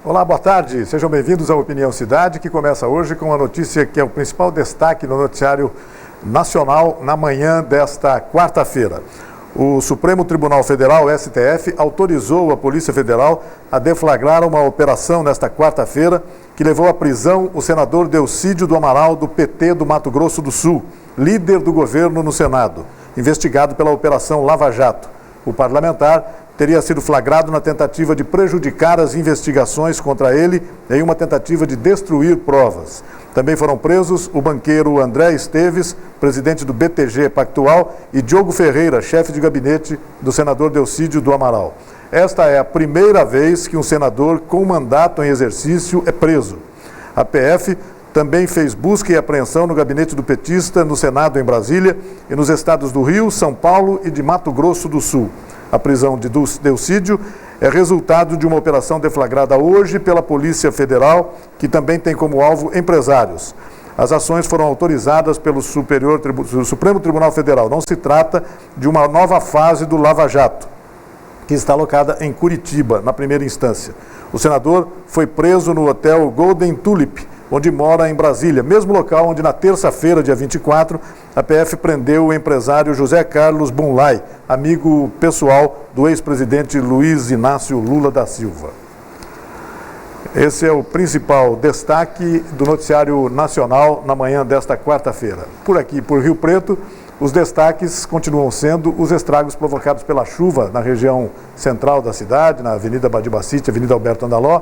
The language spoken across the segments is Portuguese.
Olá, boa tarde. Sejam bem-vindos ao Opinião Cidade, que começa hoje com a notícia que é o principal destaque no noticiário nacional na manhã desta quarta-feira. O Supremo Tribunal Federal, STF, autorizou a Polícia Federal a deflagrar uma operação nesta quarta-feira que levou à prisão o senador Delcídio do Amaral, do PT do Mato Grosso do Sul, líder do governo no Senado, investigado pela Operação Lava Jato. O parlamentar teria sido flagrado na tentativa de prejudicar as investigações contra ele em uma tentativa de destruir provas. Também foram presos o banqueiro André Esteves, presidente do BTG Pactual, e Diogo Ferreira, chefe de gabinete do senador Delcídio do Amaral. Esta é a primeira vez que um senador com mandato em exercício é preso. A PF também fez busca e apreensão no gabinete do petista, no Senado em Brasília e nos estados do Rio, São Paulo e de Mato Grosso do Sul. A prisão de Delcídio é resultado de uma operação deflagrada hoje pela Polícia Federal, que também tem como alvo empresários. As ações foram autorizadas pelo Supremo Tribunal Federal. Não se trata de uma nova fase do Lava Jato, que está alocada em Curitiba, na primeira instância. O senador foi preso no hotel Golden Tulip, onde mora em Brasília, mesmo local onde na terça-feira, dia 24, a PF prendeu o empresário José Carlos Bunlai, amigo pessoal do ex-presidente Luiz Inácio Lula da Silva. Esse é o principal destaque do noticiário nacional na manhã desta quarta-feira. Por aqui, por Rio Preto, os destaques continuam sendo os estragos provocados pela chuva na região central da cidade, na Avenida Badibacite, Avenida Alberto Andaló.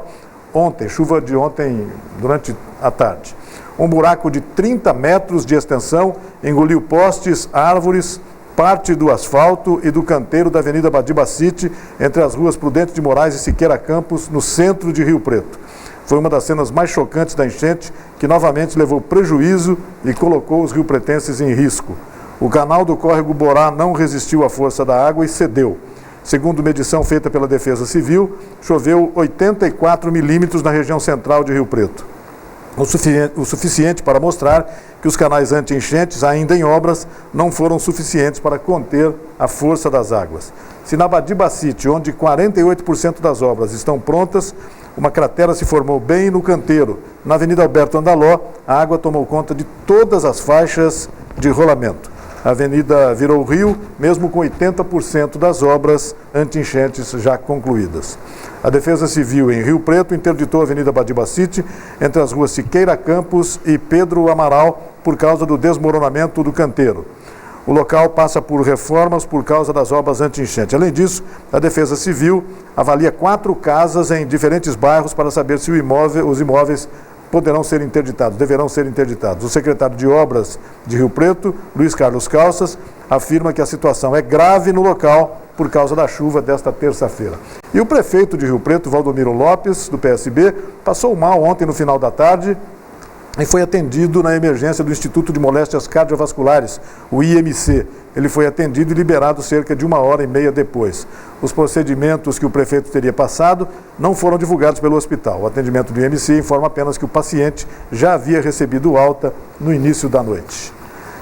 Chuva de ontem, durante a tarde. Um buraco de 30 metros de extensão engoliu postes, árvores, parte do asfalto e do canteiro da Avenida Badibacite, entre as ruas Prudente de Moraes e Siqueira Campos, no centro de Rio Preto. Foi uma das cenas mais chocantes da enchente, que novamente levou prejuízo e colocou os riopretenses em risco. O canal do córrego Borá não resistiu à força da água e cedeu. Segundo medição feita pela Defesa Civil, choveu 84 milímetros na região central de Rio Preto. O suficiente para mostrar que os canais anti-enchentes, ainda em obras, não foram suficientes para conter a força das águas. Se na Badibacite, onde 48% das obras estão prontas, uma cratera se formou bem no canteiro. Na Avenida Alberto Andaló, a água tomou conta de todas as faixas de rolamento. A avenida virou rio, mesmo com 80% das obras anti-enchentes já concluídas. A Defesa Civil em Rio Preto interditou a Avenida Badibacite entre as ruas Siqueira Campos e Pedro Amaral por causa do desmoronamento do canteiro. O local passa por reformas por causa das obras anti-enchente. Além disso, a Defesa Civil avalia 4 casas em diferentes bairros para saber se os imóveis deverão ser interditados. O secretário de Obras de Rio Preto, Luiz Carlos Calças, afirma que a situação é grave no local por causa da chuva desta terça-feira. E o prefeito de Rio Preto, Valdomiro Lopes, do PSB, passou mal ontem no final da tarde e foi atendido na emergência do Instituto de Moléstias Cardiovasculares, o IMC. Ele foi atendido e liberado cerca de 1h30 depois. Os procedimentos que o prefeito teria passado não foram divulgados pelo hospital. O atendimento do IMC informa apenas que o paciente já havia recebido alta no início da noite.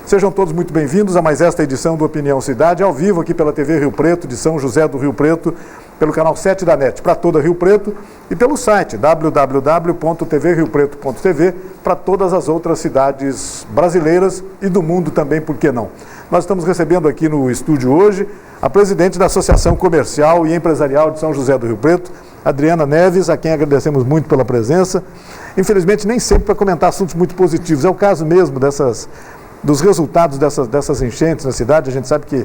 Sejam todos muito bem-vindos a mais esta edição do Opinião Cidade, ao vivo aqui pela TV Rio Preto, de São José do Rio Preto, pelo canal 7 da NET, para toda Rio Preto, e pelo site www.tvriopreto.tv para todas as outras cidades brasileiras e do mundo também, por que não? Nós estamos recebendo aqui no estúdio hoje a presidente da Associação Comercial e Empresarial de São José do Rio Preto, Adriana Neves, a quem agradecemos muito pela presença. Infelizmente, nem sempre para comentar assuntos muito positivos. É o caso mesmo dos resultados dessas enchentes na cidade. A gente sabe que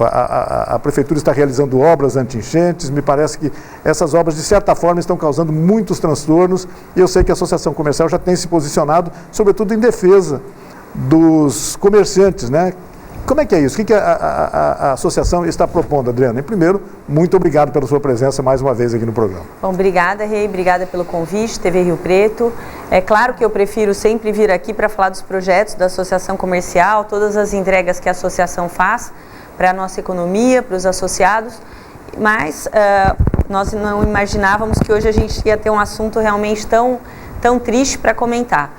a Prefeitura está realizando obras anti-enchentes. Me parece que essas obras, de certa forma, estão causando muitos transtornos. E eu sei que a Associação Comercial já tem se posicionado, sobretudo em defesa dos comerciantes, né? Como é que é isso? O que a associação está propondo, Adriana? Em primeiro, muito obrigado pela sua presença mais uma vez aqui no programa. Bom, obrigada, Rei, obrigada pelo convite, TV Rio Preto. É claro que eu prefiro sempre vir aqui para falar dos projetos da Associação Comercial, todas as entregas que a associação faz para a nossa economia, para os associados, mas nós não imaginávamos que hoje a gente ia ter um assunto realmente tão triste para comentar.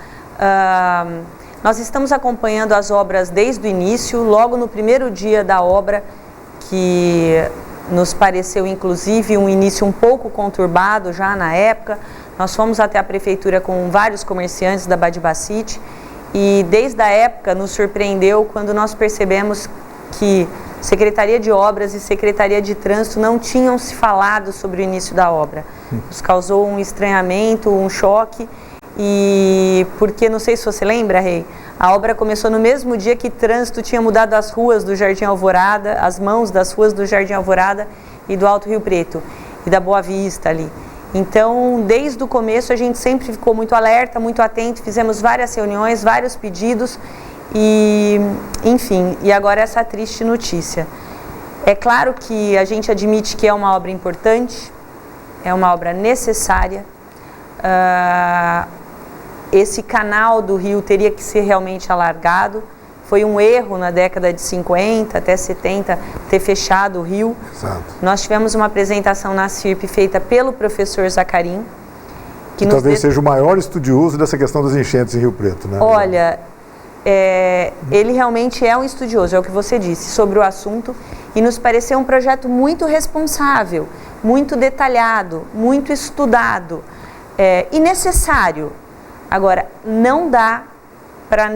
Nós estamos acompanhando as obras desde o início, logo no primeiro dia da obra, que nos pareceu inclusive um início um pouco conturbado já na época. Nós fomos até a prefeitura com vários comerciantes da Badibacite e desde a época nos surpreendeu quando nós percebemos que Secretaria de Obras e Secretaria de Trânsito não tinham se falado sobre o início da obra. Nos causou um estranhamento, um choque, e porque, não sei se você lembra, Rei, a obra começou no mesmo dia que Trânsito tinha mudado as ruas do Jardim Alvorada, as mãos das ruas do Jardim Alvorada e do Alto Rio Preto, e da Boa Vista ali. Então, desde o começo, a gente sempre ficou muito alerta, muito atento, fizemos várias reuniões, vários pedidos, e, enfim, e agora essa triste notícia. É claro que a gente admite que é uma obra importante, é uma obra necessária. Esse canal do rio teria que ser realmente alargado. Foi um erro na década de 50 até 70 ter fechado o rio. Exato. Nós tivemos uma apresentação na CIRP feita pelo professor Zacarim. Que talvez seja o maior estudioso dessa questão das enchentes em Rio Preto, né? Olha, ele realmente é um estudioso, é o que você disse, sobre o assunto, e nos pareceu um projeto muito responsável, muito detalhado, muito estudado e necessário. Agora, não dá para...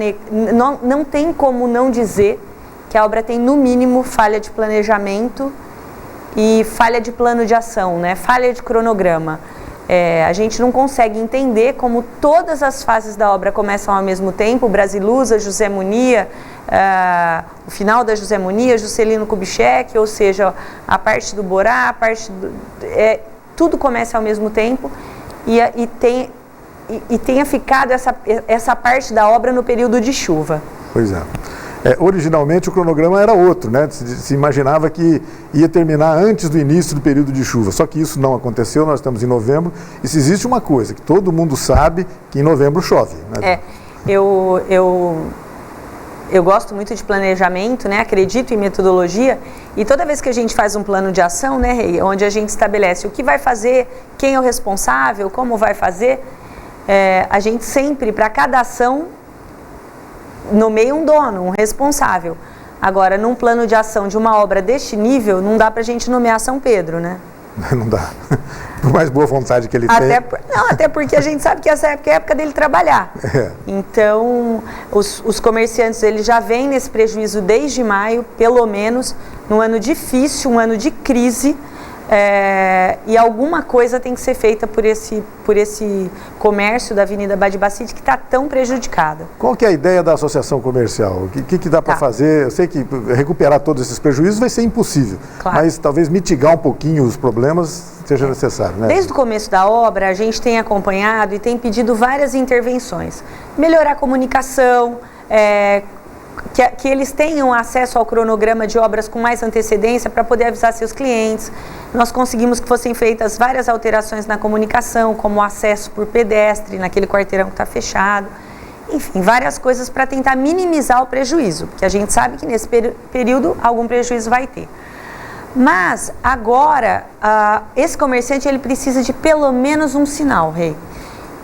Não tem como não dizer que a obra tem, no mínimo, falha de planejamento e falha de plano de ação, né? Falha de cronograma. A gente não consegue entender como todas as fases da obra começam ao mesmo tempo, Brasilusa, José Munia, o final da José Munia, Juscelino Kubitschek, ou seja, a parte do Borá, a parte do... tudo começa ao mesmo tempo e tenha ficado essa parte da obra no período de chuva. Pois é. Originalmente o cronograma era outro, né? Se imaginava que ia terminar antes do início do período de chuva, só que isso não aconteceu, nós estamos em novembro, e se existe uma coisa que todo mundo sabe, que em novembro chove, né? Eu gosto muito de planejamento, né? Acredito em metodologia, e toda vez que a gente faz um plano de ação, né, Rei, onde a gente estabelece o que vai fazer, quem é o responsável, como vai fazer, a gente sempre, para cada ação, nomeia um dono, um responsável. Agora, num plano de ação de uma obra deste nível, não dá para a gente nomear São Pedro, né? Não dá. Por mais boa vontade que ele tem. Até porque a gente sabe que essa época é a época dele trabalhar. Então, os comerciantes, eles já vêm nesse prejuízo desde maio, pelo menos, num ano difícil, um ano de crise, e alguma coisa tem que ser feita por esse comércio da Avenida Badibacite que está tão prejudicada. Qual que é a ideia da associação comercial? O que dá para fazer? Eu sei que recuperar todos esses prejuízos vai ser impossível, claro, mas talvez mitigar um pouquinho os problemas seja necessário, né? Desde o começo da obra, a gente tem acompanhado e tem pedido várias intervenções. Melhorar a comunicação, que eles tenham acesso ao cronograma de obras com mais antecedência para poder avisar seus clientes. Nós conseguimos que fossem feitas várias alterações na comunicação, como o acesso por pedestre naquele quarteirão que está fechado. Enfim, várias coisas para tentar minimizar o prejuízo, porque a gente sabe que nesse período algum prejuízo vai ter. Mas agora, esse comerciante ele precisa de pelo menos um sinal, Rei.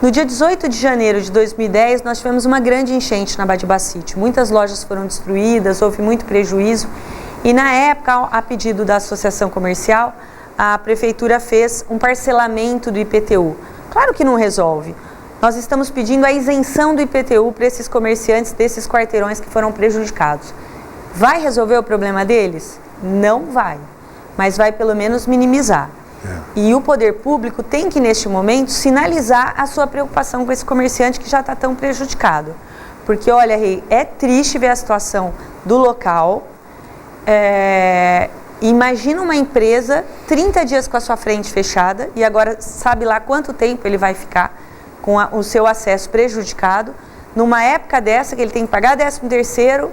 No dia 18 de janeiro de 2010, nós tivemos uma grande enchente na Badibacite. Muitas lojas foram destruídas, houve muito prejuízo. E na época, a pedido da associação comercial, a prefeitura fez um parcelamento do IPTU. Claro que não resolve. Nós estamos pedindo a isenção do IPTU para esses comerciantes desses quarteirões que foram prejudicados. Vai resolver o problema deles? Não vai, mas vai pelo menos minimizar. E o poder público tem que, neste momento, sinalizar a sua preocupação com esse comerciante que já está tão prejudicado. Porque, olha, Rei, é triste ver a situação do local. Imagina uma empresa 30 dias com a sua frente fechada e agora sabe lá quanto tempo ele vai ficar com o seu acesso prejudicado. Numa época dessa que ele tem que pagar 13º,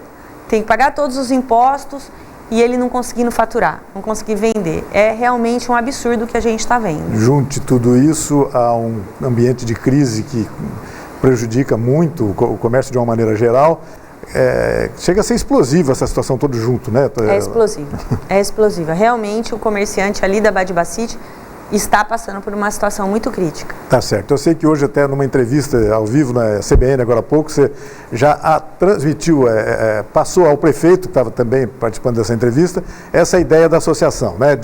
tem que pagar todos os impostos e ele não conseguindo faturar, não conseguir vender. É realmente um absurdo o que a gente está vendo. Junte tudo isso a um ambiente de crise que prejudica muito o comércio de uma maneira geral. Chega a ser explosiva essa situação toda junto, né? É explosiva. Realmente o comerciante ali da Badibacite está passando por uma situação muito crítica. Tá certo. Eu sei que hoje, até numa entrevista ao vivo na CBN, agora há pouco, você já transmitiu, passou ao prefeito, que estava também participando dessa entrevista, essa ideia da associação, né?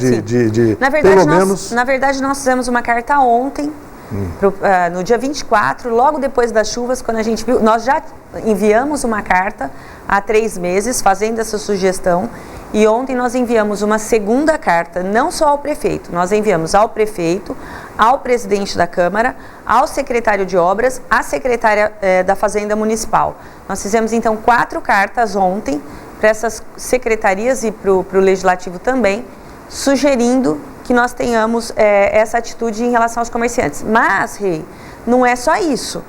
Na verdade, nós fizemos uma carta ontem, no dia 24, logo depois das chuvas, quando a gente viu, nós já enviamos uma carta há 3 meses, fazendo essa sugestão, e ontem nós enviamos uma segunda carta, não só ao prefeito, nós enviamos ao prefeito, ao presidente da Câmara, ao secretário de Obras, à secretária da Fazenda Municipal. Nós fizemos então 4 cartas ontem para essas secretarias e para o Legislativo também, sugerindo que nós tenhamos essa atitude em relação aos comerciantes. Mas, Rei, não é só isso.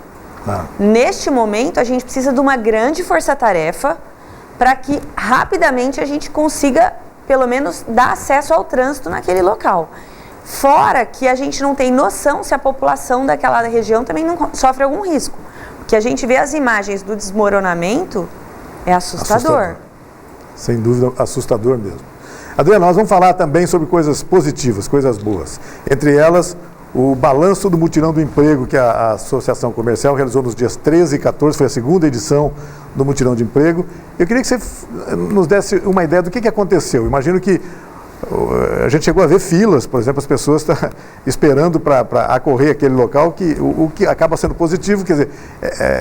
Neste momento, a gente precisa de uma grande força-tarefa para que rapidamente a gente consiga, pelo menos, dar acesso ao trânsito naquele local. Fora que a gente não tem noção se a população daquela região também não sofre algum risco. Porque a gente vê as imagens do desmoronamento, é assustador. Sem dúvida, assustador mesmo. Adriana, nós vamos falar também sobre coisas positivas, coisas boas. Entre elas, o balanço do mutirão do emprego que a Associação Comercial realizou nos dias 13 e 14, foi a segunda edição do mutirão de emprego. Eu queria que você nos desse uma ideia do que aconteceu. Imagino que a gente chegou a ver filas, por exemplo, as pessoas estão esperando para acorrer aquele local, o que acaba sendo positivo, quer dizer,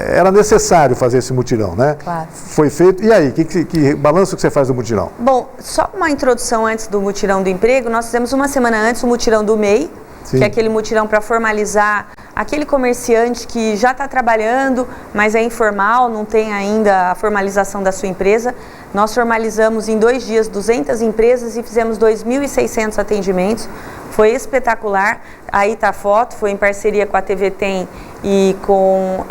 era necessário fazer esse mutirão, né? Claro. Foi feito. E aí, que balanço que você faz do mutirão? Bom, só uma introdução antes do mutirão do emprego, nós fizemos uma semana antes o mutirão do MEI, Sim. que é aquele mutirão para formalizar aquele comerciante que já está trabalhando, mas é informal, não tem ainda a formalização da sua empresa. Nós formalizamos em 2 dias 200 empresas e fizemos 2.600 atendimentos. Foi espetacular. Aí está a foto, foi em parceria com a TV Tem e com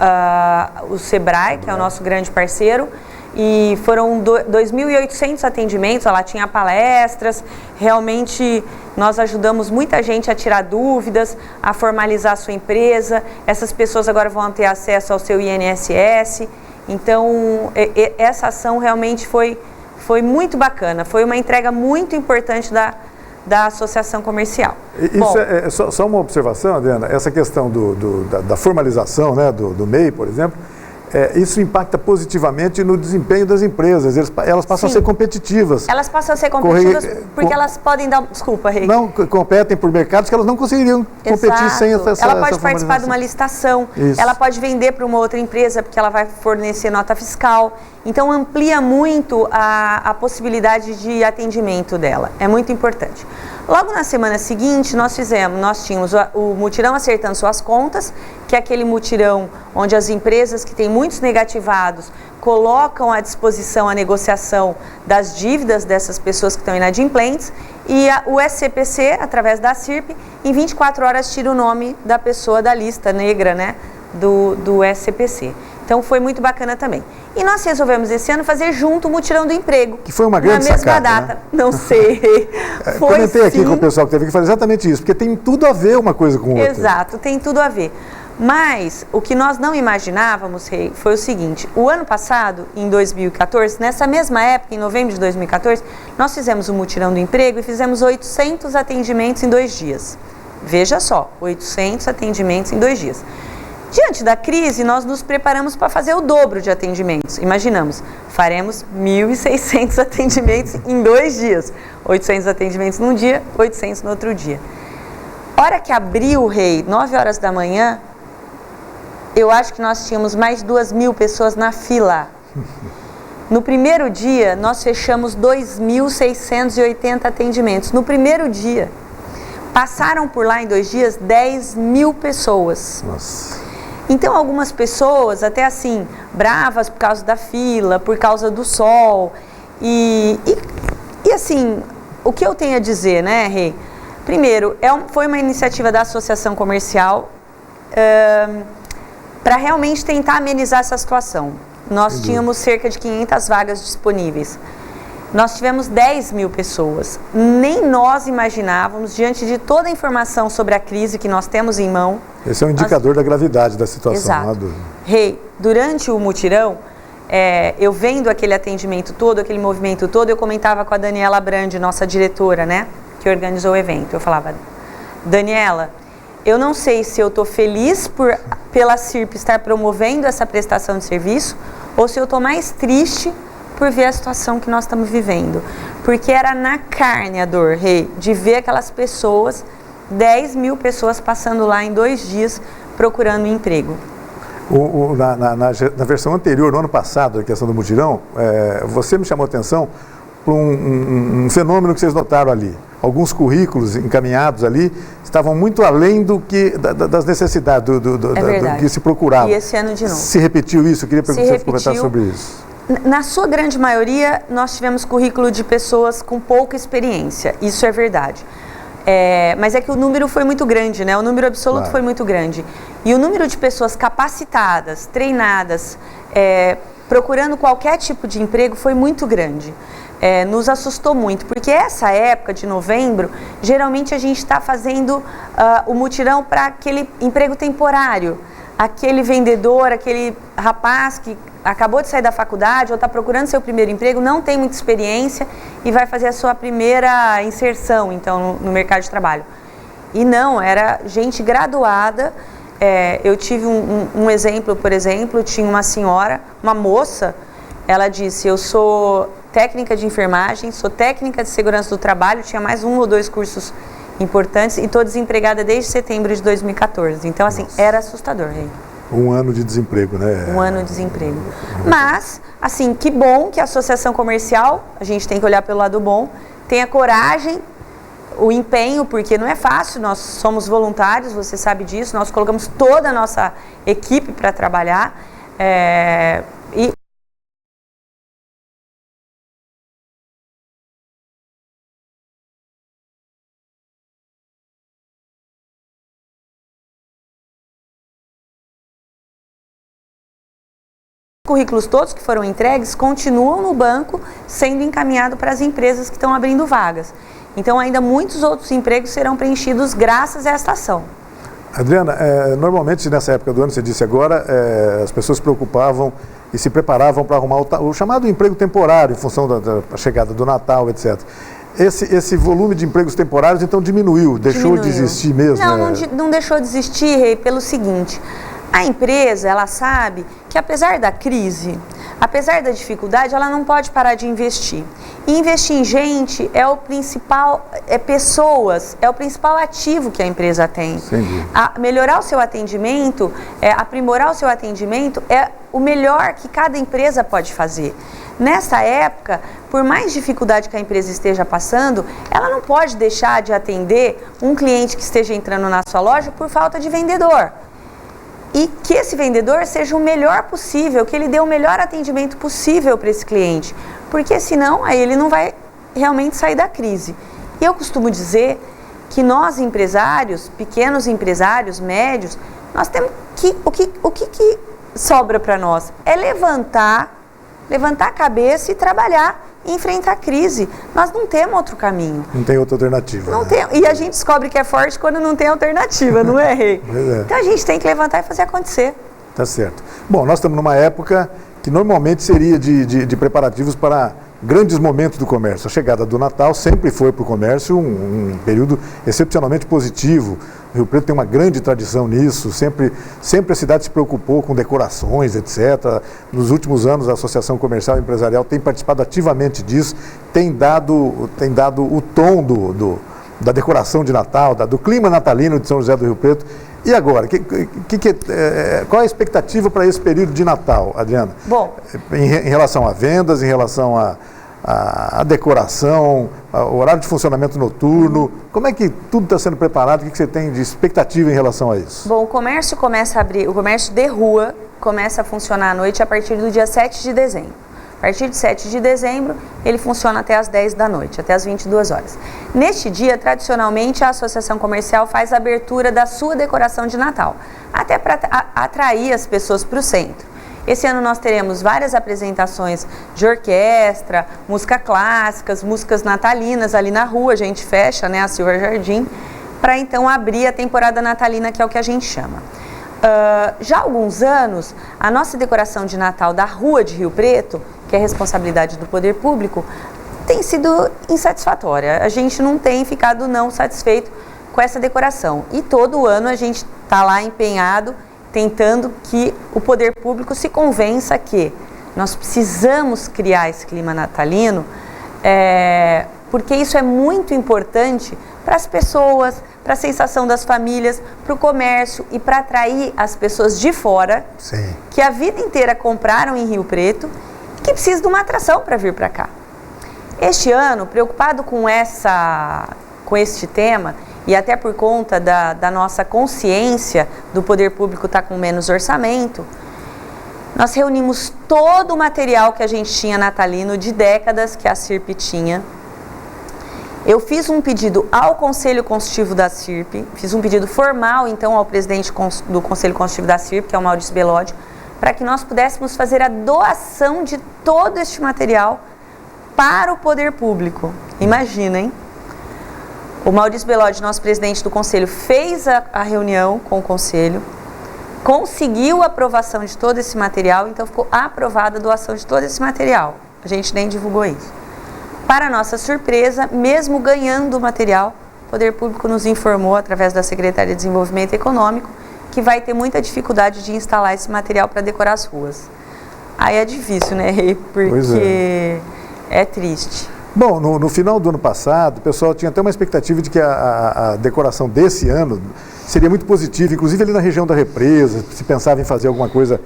o Sebrae, que é o nosso grande parceiro. E foram 2.800 atendimentos, lá tinha palestras, realmente nós ajudamos muita gente a tirar dúvidas, a formalizar a sua empresa, essas pessoas agora vão ter acesso ao seu INSS, então essa ação realmente foi muito bacana, foi uma entrega muito importante da Associação Comercial. Isso Bom, é só uma observação, Adriana, essa questão da formalização, né, do MEI, por exemplo, isso impacta positivamente no desempenho das empresas, elas passam Sim. a ser competitivas. Elas passam a ser competitivas porque elas podem dar... Desculpa, Rei. Não, competem por mercados que elas não conseguiriam competir sem essa Ela pode participar de uma licitação, Isso. ela pode vender para uma outra empresa porque ela vai fornecer nota fiscal. Então, amplia muito a possibilidade de atendimento dela. É muito importante. Logo na semana seguinte, nós tínhamos o mutirão Acertando Suas Contas, que é aquele mutirão onde as empresas que têm muitos negativados colocam à disposição a negociação das dívidas dessas pessoas que estão inadimplentes, e o SCPC, através da CIRP, em 24 horas tira o nome da pessoa da lista negra, né, do SCPC. Então foi muito bacana também. E nós resolvemos esse ano fazer junto o mutirão do emprego. Que foi uma grande sacada, na mesma data. Né? Não sei. Comentei aqui com o pessoal que teve que fazer exatamente isso, porque tem tudo a ver uma coisa com outra. Exato, tem tudo a ver. Mas o que nós não imaginávamos, Rei, foi o seguinte: o ano passado, em 2014, nessa mesma época, em novembro de 2014, nós fizemos o mutirão do emprego e fizemos 800 atendimentos em 2 dias. Veja só, 800 atendimentos em 2 dias. Diante da crise, nós nos preparamos para fazer o dobro de atendimentos. Imaginamos, faremos 1.600 atendimentos em 2 dias. 800 atendimentos num dia, 800 no outro dia. Hora que abriu o Rei, 9 horas da manhã, eu acho que nós tínhamos mais de 2.000 pessoas na fila. No primeiro dia, nós fechamos 2.680 atendimentos. No primeiro dia. Passaram por lá em 2 dias 10.000 pessoas. Nossa. Então, algumas pessoas, até assim, bravas por causa da fila, por causa do sol. E assim, o que eu tenho a dizer, né, Rei? Primeiro, foi uma iniciativa da Associação Comercial para realmente tentar amenizar essa situação. Nós tínhamos cerca de 500 vagas disponíveis. Nós tivemos 10.000 pessoas. Nem nós imaginávamos, diante de toda a informação sobre a crise que nós temos em mão. Esse é um indicador da gravidade da situação. Exato. Rei, durante o mutirão, eu vendo aquele atendimento todo, aquele movimento todo, eu comentava com a Daniela Brandi, nossa diretora, né, que organizou o evento. Eu falava, Daniela, eu não sei se eu estou feliz pela CIRP estar promovendo essa prestação de serviço ou se eu estou mais triste por ver a situação que nós estamos vivendo. Porque era na carne a dor, de ver aquelas pessoas, 10 mil pessoas passando lá em 2 dias procurando emprego. Na versão anterior, no ano passado, da questão do mutirão, você me chamou a atenção para um fenômeno que vocês notaram ali. Alguns currículos encaminhados ali estavam muito além das necessidades, do que se procurava. E esse ano de novo. Se repetiu isso? Eu queria que você comentasse sobre isso. Na sua grande maioria, nós tivemos currículo de pessoas com pouca experiência. Isso é verdade. Mas é que o número foi muito grande, né? O número absoluto foi muito grande. E o número de pessoas capacitadas, treinadas, procurando qualquer tipo de emprego foi muito grande. Nos assustou muito, porque essa época de novembro, geralmente a gente está fazendo o mutirão para aquele emprego temporário. Aquele vendedor, aquele rapaz que acabou de sair da faculdade ou está procurando seu primeiro emprego, não tem muita experiência e vai fazer a sua primeira inserção, então, no mercado de trabalho. E não, era gente graduada. Eu tive um exemplo, por exemplo, tinha uma senhora, uma moça, ela disse, eu sou técnica de enfermagem, sou técnica de segurança do trabalho, tinha mais 1 ou 2 cursos importantes e estou desempregada desde setembro de 2014. Então, assim, era assustador. 1 ano de desemprego, né? 1 ano de desemprego. Mas, assim, que bom que a associação comercial, a gente tem que olhar pelo lado bom, tenha coragem, o empenho, porque não é fácil, nós somos voluntários, você sabe disso, nós colocamos toda a nossa equipe para trabalhar, Os currículos todos que foram entregues continuam no banco sendo encaminhados para as empresas que estão abrindo vagas. Então, ainda muitos outros empregos serão preenchidos graças a esta ação. Adriana, normalmente nessa época do ano, você disse agora, as pessoas se preocupavam e se preparavam para arrumar o chamado emprego temporário, em função da chegada do Natal, etc. Esse volume de empregos temporários, então, deixou de existir mesmo? Não deixou de existir, Rei, pelo seguinte... A empresa, ela sabe que apesar da crise, apesar da dificuldade, ela não pode parar de investir. E investir em gente é o principal, pessoas, é o principal ativo que a empresa tem. Melhorar o seu atendimento, aprimorar o seu atendimento é o melhor que cada empresa pode fazer. Nessa época, por mais dificuldade que a empresa esteja passando, ela não pode deixar de atender um cliente que esteja entrando na sua loja por falta de vendedor. E que esse vendedor seja o melhor possível, que ele dê o melhor atendimento possível para esse cliente, porque senão aí ele não vai realmente sair da crise. E eu costumo dizer que nós empresários, pequenos empresários, médios, nós temos que, o que sobra para nós é levantar a cabeça e trabalhar e enfrentar a crise. Nós não temos outro caminho. Não tem outra alternativa. Não tem, e a gente descobre que é forte quando não tem alternativa, não é, Rei? Então a gente tem que levantar e fazer acontecer. Tá certo. Bom, nós estamos numa época que normalmente seria de preparativos para grandes momentos do comércio. A chegada do Natal sempre foi para o comércio um período excepcionalmente positivo. O Rio Preto tem uma grande tradição nisso, sempre a cidade se preocupou com decorações, etc. Nos últimos anos, a Associação Comercial e Empresarial tem participado ativamente disso, tem dado o tom da decoração de Natal, do clima natalino de São José do Rio Preto. E agora, qual a expectativa para esse período de Natal, Adriana? Bom, em relação a vendas, em relação a decoração, o horário de funcionamento noturno, como é que tudo está sendo preparado? O que você tem de expectativa em relação a isso? Bom, o comércio começa a abrir, o comércio de rua começa a funcionar à noite a partir do dia 7 de dezembro. A partir de 7 de dezembro, ele funciona até as 10 da noite, até as 22 horas. Neste dia, tradicionalmente, a Associação Comercial faz a abertura da sua decoração de Natal, até para atrair as pessoas para o centro. Esse ano nós teremos várias apresentações de orquestra, música clássicas, músicas natalinas ali na rua, a gente fecha, né, a Silva Jardim, para então abrir a temporada natalina, que é o que a gente chama. Já há alguns anos, a nossa decoração de Natal da Rua de Rio Preto, que é responsabilidade do poder público, tem sido insatisfatória. A gente não tem ficado não satisfeito com essa decoração. E todo ano a gente está lá empenhado, tentando que o poder público se convença que nós precisamos criar esse clima natalino, porque isso é muito importante para as pessoas, para a sensação das famílias, para o comércio e para atrair as pessoas de fora, Sim. que a vida inteira compraram em Rio Preto, que precisam de uma atração para vir para cá. Este ano, preocupado com este tema, e até por conta da nossa consciência do poder público estar com menos orçamento, nós reunimos todo o material que a gente tinha natalino de décadas que a CIRP tinha. Eu fiz um pedido ao Conselho Consultivo da CIRP, fiz um pedido formal, então, ao presidente do Conselho Consultivo da CIRP, que é o Maurício Bellotti, para que nós pudéssemos fazer a doação de todo este material para o poder público. Imagina, hein? O Maurício Bellotti, nosso presidente do Conselho, fez a reunião com o Conselho, conseguiu a aprovação de todo esse material, então ficou aprovada a doação de todo esse material. A gente nem divulgou isso. Para nossa surpresa, mesmo ganhando o material, o Poder Público nos informou, através da Secretaria de Desenvolvimento Econômico, que vai ter muita dificuldade de instalar esse material para decorar as ruas. Aí é difícil, né, Rei? Porque é triste. Bom, no final do ano passado, o pessoal tinha até uma expectativa de que a decoração desse ano seria muito positiva, inclusive ali na região da Represa, se pensava em fazer alguma coisa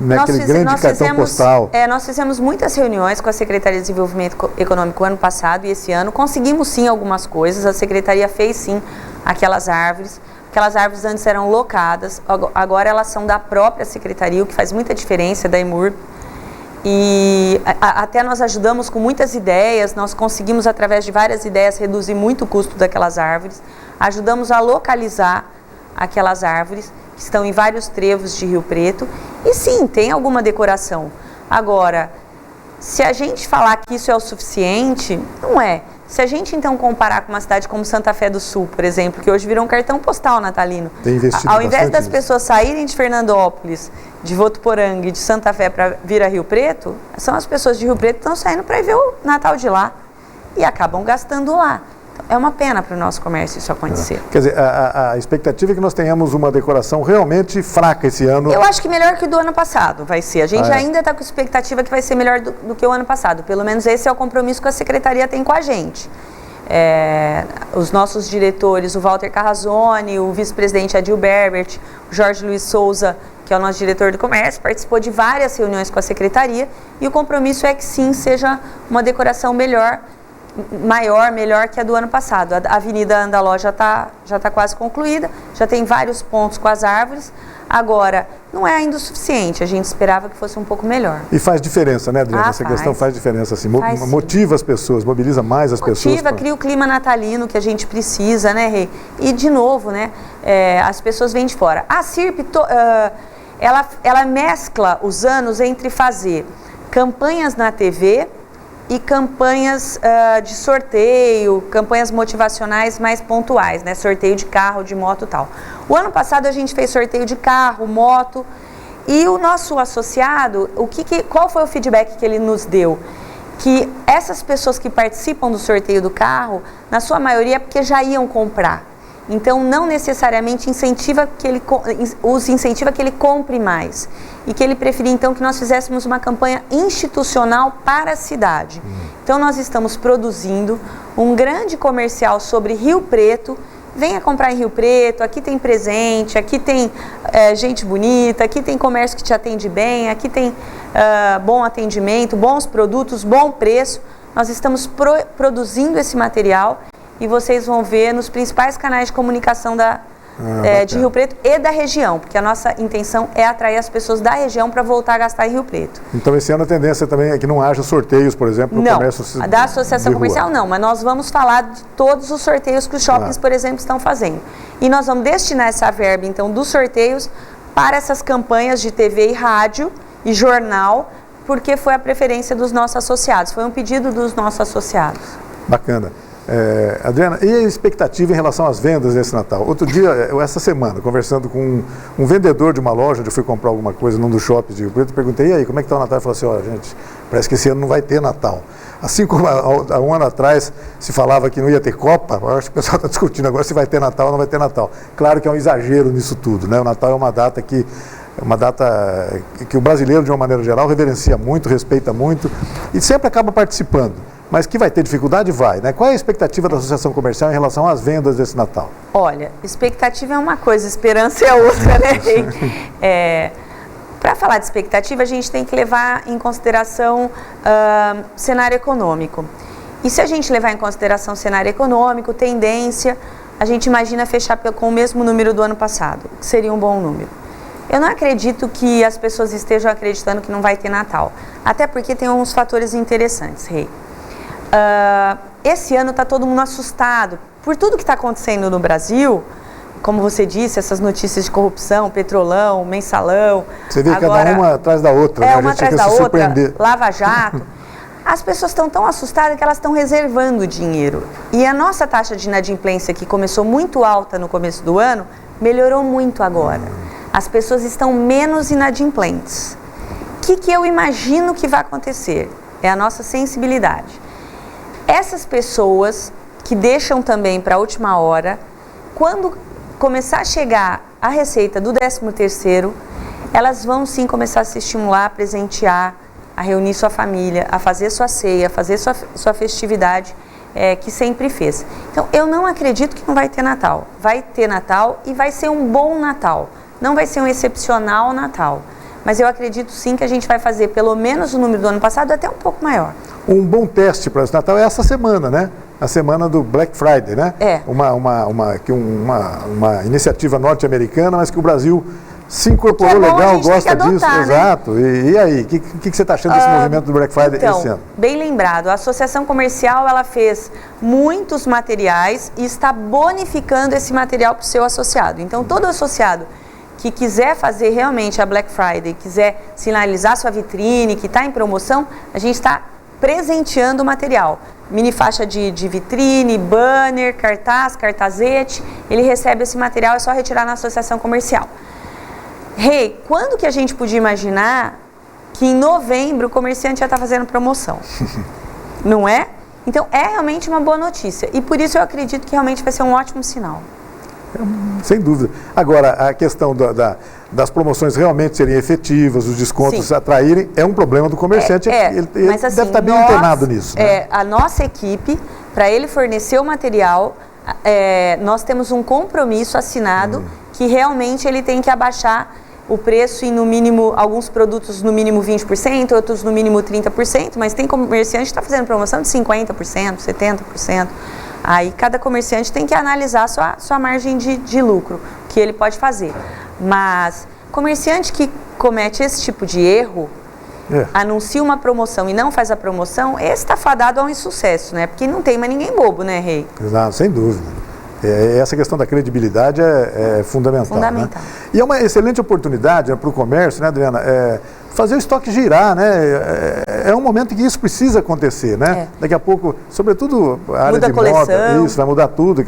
naquele grande cartão postal. Nós fizemos muitas reuniões com a Secretaria de Desenvolvimento Econômico ano passado e esse ano. Conseguimos sim algumas coisas, a Secretaria fez sim aquelas árvores. Aquelas árvores antes eram locadas, agora elas são da própria Secretaria, o que faz muita diferença, da EMURB. E até nós ajudamos com muitas ideias, nós conseguimos através de várias ideias reduzir muito o custo daquelas árvores, ajudamos a localizar aquelas árvores que estão em vários trevos de Rio Preto e sim, tem alguma decoração. Agora, se a gente falar que isso é o suficiente, não é. Se a gente então comparar com uma cidade como Santa Fé do Sul, por exemplo, que hoje virou um cartão postal natalino, ao invés das pessoas saírem de Fernandópolis, de Votuporanga e de Santa Fé para vir a Rio Preto, são as pessoas de Rio Preto que estão saindo para ver o Natal de lá e acabam gastando lá. Então, é uma pena para o nosso comércio isso acontecer. Quer dizer, a expectativa é que nós tenhamos uma decoração realmente fraca esse ano. Eu acho que melhor que o do ano passado vai ser. A gente ainda está com expectativa que vai ser melhor do que o ano passado. Pelo menos esse é o compromisso que a Secretaria tem com a gente. Os nossos diretores, o Walter Carrazone, o vice-presidente Adil Berbert, o Jorge Luiz Souza, que é o nosso diretor do comércio, participou de várias reuniões com a Secretaria e o compromisso é que sim, seja uma decoração melhor que a do ano passado. A Avenida Andaló já tá quase concluída, já tem vários pontos com as árvores. Agora, não é ainda o suficiente, a gente esperava que fosse um pouco melhor. E faz diferença, né, Adriana? Essa questão faz diferença, assim, motiva as pessoas, mobiliza mais as pessoas. Cria o clima natalino que a gente precisa, né, Rei? E, de novo, né, as pessoas vêm de fora. A CIRP, ela mescla os anos entre fazer campanhas na TV e campanhas de sorteio, campanhas motivacionais mais pontuais, né? Sorteio de carro, de moto e tal. O ano passado a gente fez sorteio de carro, moto, e o nosso associado, qual foi o feedback que ele nos deu? Que essas pessoas que participam do sorteio do carro, na sua maioria é porque já iam comprar. Então, não necessariamente os incentiva que ele compre mais. E que ele preferia, então, que nós fizéssemos uma campanha institucional para a cidade. Então, nós estamos produzindo um grande comercial sobre Rio Preto. Venha comprar em Rio Preto, aqui tem presente, aqui tem gente bonita, aqui tem comércio que te atende bem, aqui tem bom atendimento, bons produtos, bom preço. Nós estamos produzindo esse material e vocês vão ver nos principais canais de comunicação de Rio Preto e da região, porque a nossa intenção é atrair as pessoas da região para voltar a gastar em Rio Preto. Então, esse ano a tendência também é que não haja sorteios, por exemplo, no comércio de rua. Da Associação Comercial não, mas nós vamos falar de todos os sorteios que os shoppings, por exemplo, estão fazendo. E nós vamos destinar essa verba, então, dos sorteios para essas campanhas de TV e rádio e jornal, porque foi a preferência dos nossos associados, foi um pedido dos nossos associados. Bacana. Adriana, e a expectativa em relação às vendas desse Natal? Outro dia, essa semana, conversando com um vendedor de uma loja, onde eu fui comprar alguma coisa num dos shoppings de Rio Preto, perguntei, e aí, como é que está o Natal? Ele falou assim, olha, gente, parece que esse ano não vai ter Natal. Assim como há um ano atrás se falava que não ia ter Copa, eu acho que o pessoal está discutindo agora se vai ter Natal ou não vai ter Natal. Claro que é um exagero nisso tudo, né? O Natal é uma data que o brasileiro, de uma maneira geral, reverencia muito, respeita muito e sempre acaba participando. Mas que vai ter dificuldade? Vai, né? Qual é a expectativa da Associação Comercial em relação às vendas desse Natal? Olha, expectativa é uma coisa, esperança é outra, né? Para falar de expectativa, a gente tem que levar em consideração cenário econômico. E se a gente levar em consideração cenário econômico, tendência, a gente imagina fechar com o mesmo número do ano passado, que seria um bom número. Eu não acredito que as pessoas estejam acreditando que não vai ter Natal, até porque tem uns fatores interessantes, Rei. Esse ano está todo mundo assustado por tudo que está acontecendo no Brasil. Como você disse, essas notícias de corrupção, Petrolão, Mensalão. Você vê agora, cada uma atrás da outra, né? Uma atrás da outra, Lava Jato. As pessoas estão tão assustadas que elas estão reservando dinheiro. E a nossa taxa de inadimplência, que começou muito alta no começo do ano, melhorou muito agora. As pessoas estão menos inadimplentes. O que eu imagino que vai acontecer? É a nossa sensibilidade. Essas pessoas que deixam também para a última hora, quando começar a chegar a receita do 13º, elas vão sim começar a se estimular, a presentear, a reunir sua família, a fazer sua ceia, a fazer sua festividade que sempre fez. Então, eu não acredito que não vai ter Natal. Vai ter Natal e vai ser um bom Natal. Não vai ser um excepcional Natal. Mas eu acredito sim que a gente vai fazer pelo menos o número do ano passado, até um pouco maior. Um bom teste para esse Natal é essa semana, né? A semana do Black Friday, né? Uma iniciativa norte-americana, mas que o Brasil se incorporou legal, gosta disso, né? Exato. E aí, o que você está achando desse movimento do Black Friday esse ano? Bem lembrado, a Associação Comercial ela fez muitos materiais e está bonificando esse material para o seu associado. Então, todo associado que quiser fazer realmente a Black Friday, quiser sinalizar sua vitrine, que está em promoção, a gente está presenteando o material. Mini faixa de vitrine, banner, cartaz, cartazete, ele recebe esse material, é só retirar na associação comercial. Rei, quando que a gente podia imaginar que em novembro o comerciante já está fazendo promoção? Não é? Então é realmente uma boa notícia e por isso eu acredito que realmente vai ser um ótimo sinal. Sem dúvida. Agora, a questão das promoções realmente serem efetivas, os descontos Sim. atraírem, é um problema do comerciante. Ele mas, assim, deve estar bem antenado nisso. Né? A nossa equipe, para ele fornecer o material, nós temos um compromisso assinado que realmente ele tem que abaixar o preço em no mínimo, alguns produtos no mínimo 20%, outros no mínimo 30%, mas tem comerciante que está fazendo promoção de 50%, 70%. Aí cada comerciante tem que analisar sua margem de lucro, que ele pode fazer. Mas comerciante que comete esse tipo de erro, anuncia uma promoção e não faz a promoção, esse está fadado a um insucesso, né? Porque não tem mais ninguém bobo, né, Rei? Exato, sem dúvida. Essa questão da credibilidade é fundamental. Né? E é uma excelente oportunidade para o comércio, né, Adriana? Fazer o estoque girar, né? É um momento que isso precisa acontecer, né? Daqui a pouco, sobretudo a área de moda, isso vai mudar tudo.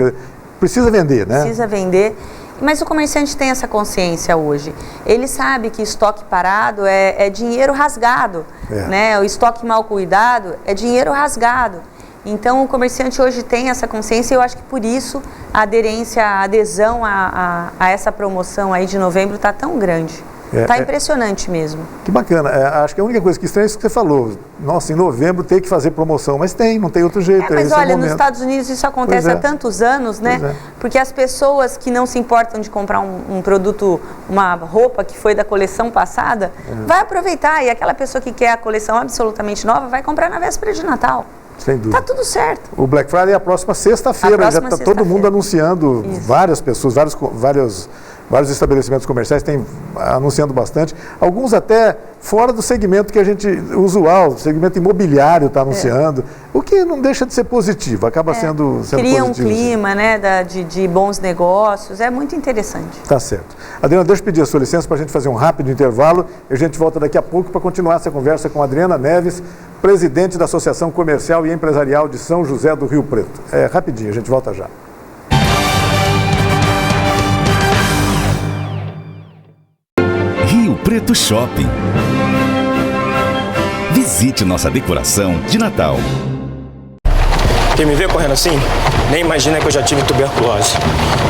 Precisa vender, né? Precisa vender. Mas o comerciante tem essa consciência hoje. Ele sabe que estoque parado é dinheiro rasgado, né? O estoque mal cuidado é dinheiro rasgado. Então, o comerciante hoje tem essa consciência e eu acho que por isso a aderência, a adesão a essa promoção aí de novembro está tão grande. Está impressionante mesmo. Que bacana. Acho que a única coisa que estranha é isso que você falou. Nossa, em novembro tem que fazer promoção, mas não tem outro jeito. Mas olha, nos Estados Unidos isso acontece há tantos anos, né? Porque as pessoas que não se importam de comprar um produto, uma roupa que foi da coleção passada, vai aproveitar. E aquela pessoa que quer a coleção absolutamente nova vai comprar na véspera de Natal. Sem dúvida. Tá tudo certo. O Black Friday é a próxima sexta-feira. Já está todo mundo anunciando, várias pessoas, vários estabelecimentos comerciais têm anunciando bastante. Alguns até fora do segmento que a gente usual, segmento imobiliário está anunciando, o que não deixa de ser positivo, acaba sendo Cria positivo. Um clima, né, de bons negócios, é muito interessante. Tá certo. Adriana, deixa eu pedir a sua licença para a gente fazer um rápido intervalo e a gente volta daqui a pouco para continuar essa conversa com a Adriana Neves, presidente da Associação Comercial e Empresarial de São José do Rio Preto. É rapidinho, a gente volta já. Rio Preto Shopping. Visite nossa decoração de Natal. Quem me vê correndo assim, nem imagina que eu já tive tuberculose.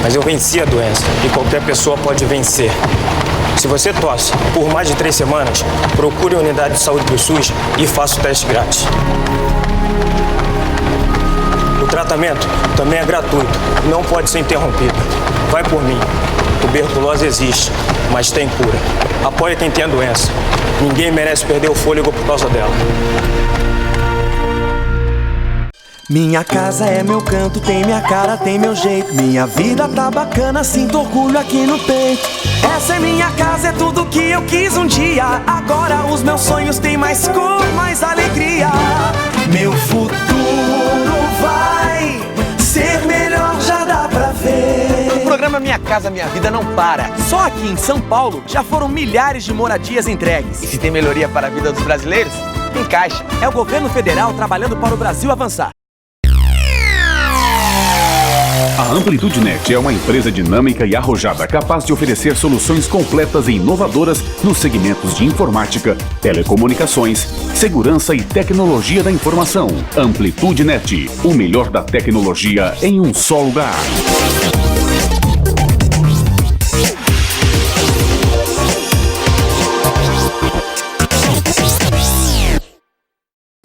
Mas eu venci a doença e qualquer pessoa pode vencer. Se você tosse por mais de 3 semanas, procure a unidade de saúde do SUS e faça o teste grátis. O tratamento também é gratuito, não pode ser interrompido. Vai por mim. Tuberculose existe, mas tem cura. Apoie quem tem a doença. Ninguém merece perder o fôlego por causa dela. Minha casa é meu canto, tem minha cara, tem meu jeito. Minha vida tá bacana, sinto orgulho aqui no peito. Essa é minha casa, é tudo que eu quis um dia. Agora os meus sonhos têm mais cor, mais alegria. Meu futuro vai ser melhor, já dá pra ver. O programa Minha Casa Minha Vida não para. Só aqui em São Paulo já foram milhares de moradias entregues. E se tem melhoria para a vida dos brasileiros, tem Caixa. É o governo federal trabalhando para o Brasil avançar. A Amplitude Net é uma empresa dinâmica e arrojada capaz de oferecer soluções completas e inovadoras nos segmentos de informática, telecomunicações, segurança e tecnologia da informação. Amplitude Net, o melhor da tecnologia em um só lugar.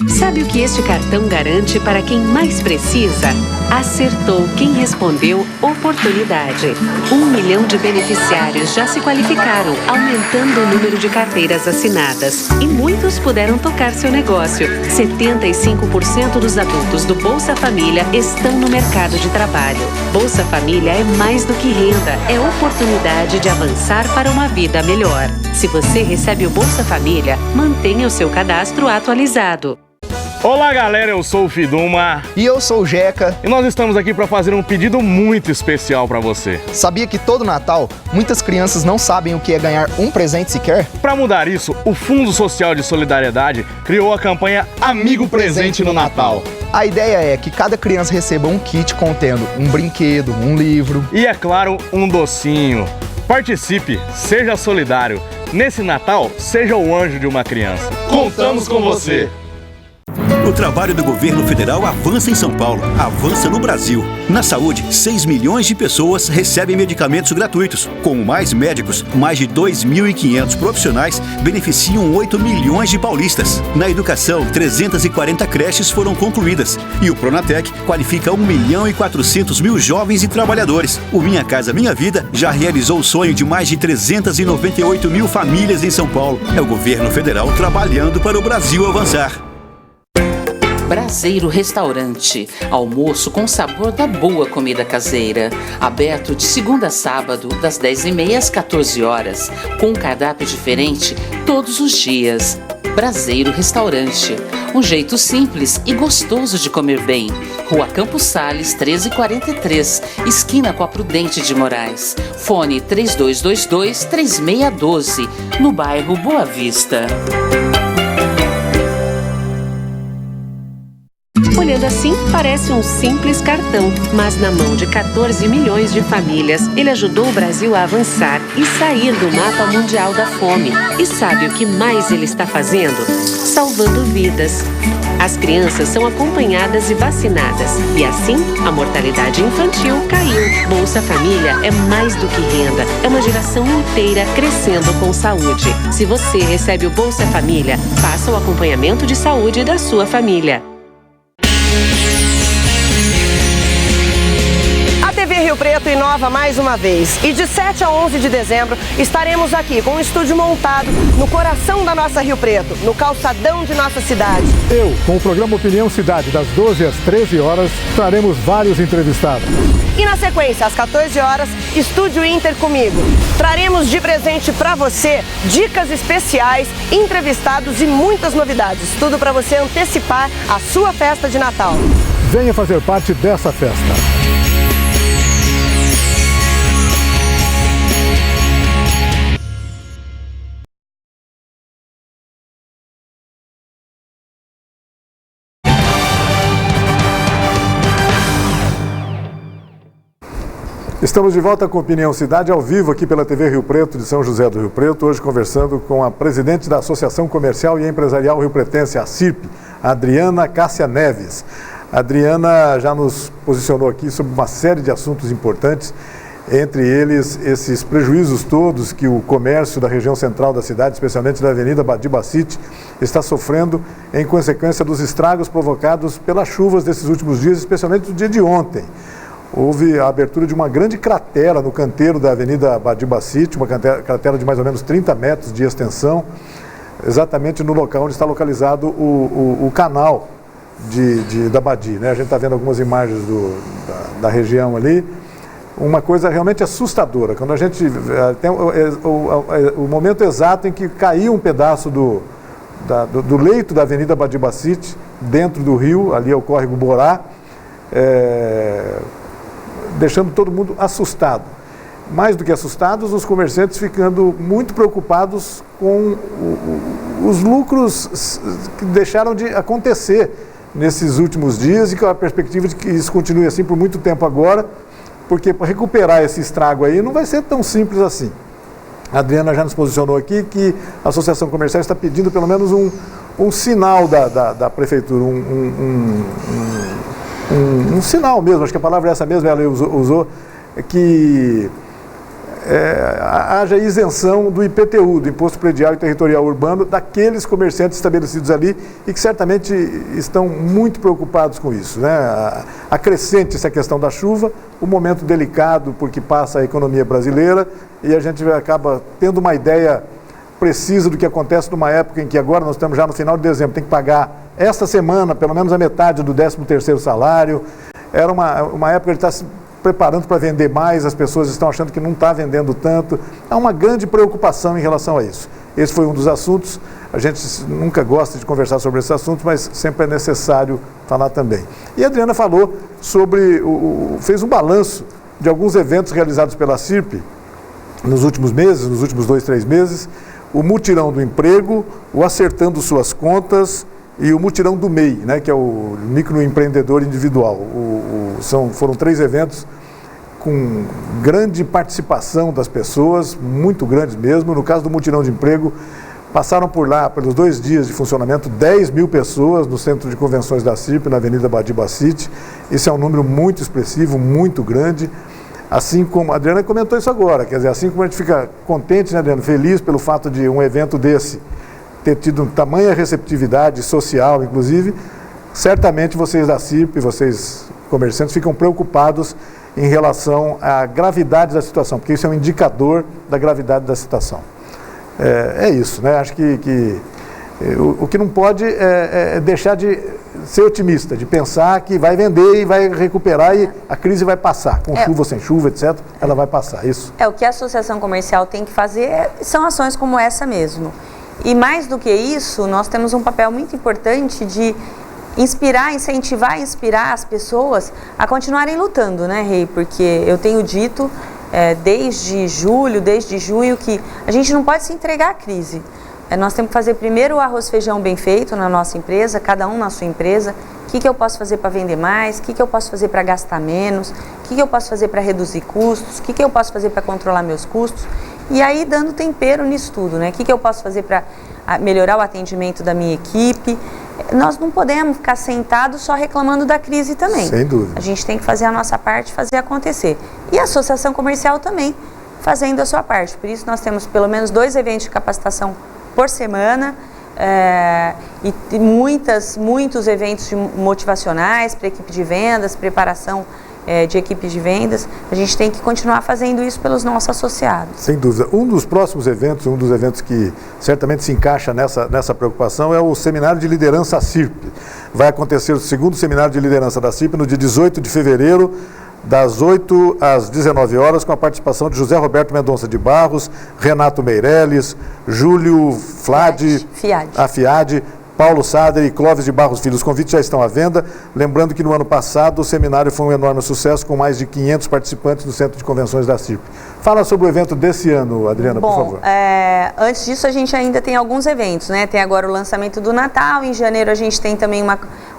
Sabe o que este cartão garante para quem mais precisa? Acertou quem respondeu oportunidade. 1 milhão de beneficiários já se qualificaram, aumentando o número de carteiras assinadas. E muitos puderam tocar seu negócio. 75% dos adultos do Bolsa Família estão no mercado de trabalho. Bolsa Família é mais do que renda, é oportunidade de avançar para uma vida melhor. Se você recebe o Bolsa Família, mantenha o seu cadastro atualizado. Olá galera, eu sou o Fiduma. E eu sou o Jeca. E nós estamos aqui para fazer um pedido muito especial para você. Sabia que todo Natal, muitas crianças não sabem o que é ganhar um presente sequer? Para mudar isso, o Fundo Social de Solidariedade criou a campanha Amigo Presente no Natal. A ideia é que cada criança receba um kit contendo um brinquedo, um livro e, é claro, um docinho. Participe, seja solidário. Nesse Natal, seja o anjo de uma criança. Contamos com você! O trabalho do governo federal avança em São Paulo, avança no Brasil. Na saúde, 6 milhões de pessoas recebem medicamentos gratuitos. Com mais médicos, mais de 2.500 profissionais beneficiam 8 milhões de paulistas. Na educação, 340 creches foram concluídas. E o Pronatec qualifica 1.400.000 jovens e trabalhadores. O Minha Casa Minha Vida já realizou o sonho de mais de 398 mil famílias em São Paulo. É o governo federal trabalhando para o Brasil avançar. Braseiro Restaurante, almoço com sabor da boa comida caseira. Aberto de segunda a sábado, das 10h30 às 14 horas, com um cardápio diferente todos os dias. Braseiro Restaurante, um jeito simples e gostoso de comer bem. Rua Campos Sales, 1343, esquina com a Prudente de Moraes. Fone 3222-3612, no bairro Boa Vista. Olhando assim, parece um simples cartão, mas na mão de 14 milhões de famílias, ele ajudou o Brasil a avançar e sair do mapa mundial da fome. E sabe o que mais ele está fazendo? Salvando vidas. As crianças são acompanhadas e vacinadas, e assim a mortalidade infantil caiu. Bolsa Família é mais do que renda, é uma geração inteira crescendo com saúde. Se você recebe o Bolsa Família, faça o acompanhamento de saúde da sua família. A TV Rio Preto inova mais uma vez e de 7 a 11 de dezembro estaremos aqui com um estúdio montado no coração da nossa Rio Preto, no calçadão de nossa cidade. Com o programa Opinião Cidade, das 12 às 13 horas, traremos vários entrevistados. E na sequência, às 14 horas, Estúdio Inter comigo. Traremos de presente para você dicas especiais, entrevistados e muitas novidades. Tudo para você antecipar a sua festa de Natal. Venha fazer parte dessa festa. Estamos de volta com Opinião Cidade, ao vivo aqui pela TV Rio Preto, de São José do Rio Preto, hoje conversando com a presidente da Associação Comercial e Empresarial Rio Pretense, a CIRP, Adriana Cássia Neves. A Adriana já nos posicionou aqui sobre uma série de assuntos importantes, entre eles esses prejuízos todos que o comércio da região central da cidade, especialmente da Avenida Badi Bacite, está sofrendo em consequência dos estragos provocados pelas chuvas desses últimos dias, especialmente no dia de ontem. Houve a abertura de uma grande cratera no canteiro da Avenida Badi Bacite, uma cratera de mais ou menos 30 metros de extensão, exatamente no local onde está localizado o canal da Badi, né? A gente está vendo algumas imagens da região ali, uma coisa realmente assustadora. Quando a gente tem o momento exato em que caiu um pedaço do leito da Avenida Badi Bacite, dentro do rio, ali é o córrego Borá, deixando todo mundo assustado. Mais do que assustados, os comerciantes ficando muito preocupados com os lucros que deixaram de acontecer nesses últimos dias e com a perspectiva de que isso continue assim por muito tempo agora, porque para recuperar esse estrago aí não vai ser tão simples assim. A Adriana já nos posicionou aqui que a Associação Comercial está pedindo pelo menos um sinal da Prefeitura, um sinal mesmo, acho que a palavra é essa mesmo, ela usou, que haja isenção do IPTU, do Imposto Predial e Territorial Urbano, daqueles comerciantes estabelecidos ali e que certamente estão muito preocupados com isso, né? Acrescente essa questão da chuva, um momento delicado porque passa a economia brasileira e a gente acaba tendo uma ideia precisa do que acontece numa época em que agora nós estamos já no final de dezembro, tem que pagar esta semana pelo menos a metade do 13º salário. Era uma época de estar se preparando para vender mais, as pessoas estão achando que não está vendendo tanto. Há uma grande preocupação em relação a isso. Esse foi um dos assuntos, a gente nunca gosta de conversar sobre esses assuntos, mas sempre é necessário falar também. E a Adriana falou sobre, fez um balanço de alguns eventos realizados pela CIRP nos últimos meses, nos últimos 2, 3 meses, o Mutirão do Emprego, o Acertando Suas Contas e o Mutirão do MEI, né, que é o microempreendedor individual. Foram 3 eventos com grande participação das pessoas, muito grandes mesmo. No caso do Mutirão de Emprego, passaram por lá, pelos 2 dias de funcionamento, 10 mil pessoas no Centro de Convenções da CIRP, na Avenida Badi Bacite. Esse é um número muito expressivo, muito grande. Assim como a Adriana comentou isso agora, quer dizer, assim como a gente fica contente, né, Adriana, feliz pelo fato de um evento desse ter tido tamanha receptividade social, inclusive, certamente vocês da CIRP, vocês comerciantes, ficam preocupados em relação à gravidade da situação, porque isso é um indicador da gravidade da situação. É isso, né? Acho que o que não pode é deixar de ser otimista, de pensar que vai vender e vai recuperar e a crise vai passar, com chuva ou sem chuva, etc., ela vai passar, isso. O que a Associação Comercial tem que fazer são ações como essa mesmo. E mais do que isso, nós temos um papel muito importante de inspirar, incentivar e inspirar as pessoas a continuarem lutando, né, Rei? Porque eu tenho dito desde julho, desde junho, que a gente não pode se entregar à crise. Nós temos que fazer primeiro o arroz e feijão bem feito na nossa empresa, cada um na sua empresa. O que eu posso fazer para vender mais? O que eu posso fazer para gastar menos? O que eu posso fazer para reduzir custos? O que eu posso fazer para controlar meus custos? E aí dando tempero nisso tudo, né? O que eu posso fazer para melhorar o atendimento da minha equipe? Nós não podemos ficar sentados só reclamando da crise também. Sem dúvida. A gente tem que fazer a nossa parte, fazer acontecer. E a Associação Comercial também fazendo a sua parte. Por isso nós temos pelo menos 2 eventos de capacitação por semana e muitos eventos motivacionais para equipe de vendas, preparação de equipe de vendas. A gente tem que continuar fazendo isso pelos nossos associados. Sem dúvida. Um dos próximos eventos, um dos eventos que certamente se encaixa nessa preocupação é o Seminário de Liderança CIRP. Vai acontecer o 2º Seminário de Liderança da CIRP no dia 18 de fevereiro, das 8 às 19 horas, com a participação de José Roberto Mendonça de Barros, Renato Meirelles, Júlio Flade, Fiade, Paulo Sader e Clóvis de Barros Filho. Os convites já estão à venda. Lembrando que no ano passado o seminário foi um enorme sucesso, com mais de 500 participantes no Centro de Convenções da CIRP. Fala sobre o evento desse ano, Adriana, por favor. Antes disso, a gente ainda tem alguns eventos, né? Tem agora o lançamento do Natal. Em janeiro a gente tem também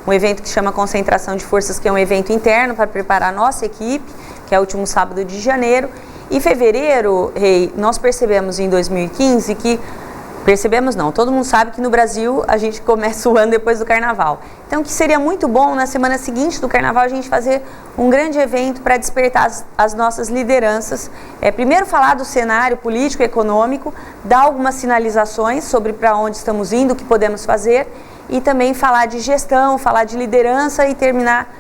um evento que chama Concentração de Forças, que é um evento interno para preparar a nossa equipe. que é o último sábado de janeiro. E fevereiro, Rei, nós percebemos em 2015 que... Percebemos não, todo mundo sabe que no Brasil a gente começa o ano depois do Carnaval. Então, que seria muito bom na semana seguinte do Carnaval a gente fazer um grande evento para despertar as nossas lideranças. Primeiro falar do cenário político e econômico, dar algumas sinalizações sobre para onde estamos indo, o que podemos fazer, e também falar de gestão, falar de liderança e terminar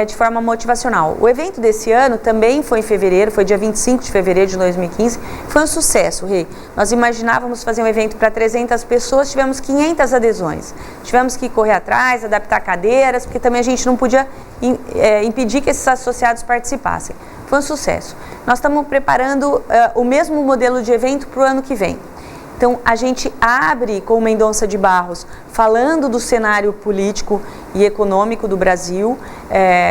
de forma motivacional. O evento desse ano também foi em fevereiro, foi dia 25 de fevereiro de 2015, foi um sucesso, Rei. Nós imaginávamos fazer um evento para 300 pessoas, tivemos 500 adesões. Tivemos que correr atrás, adaptar cadeiras, porque também a gente não podia impedir que esses associados participassem. Foi um sucesso. Nós estamos preparando o mesmo modelo de evento para o ano que vem. Então, a gente abre com o Mendonça de Barros, falando do cenário político e econômico do Brasil,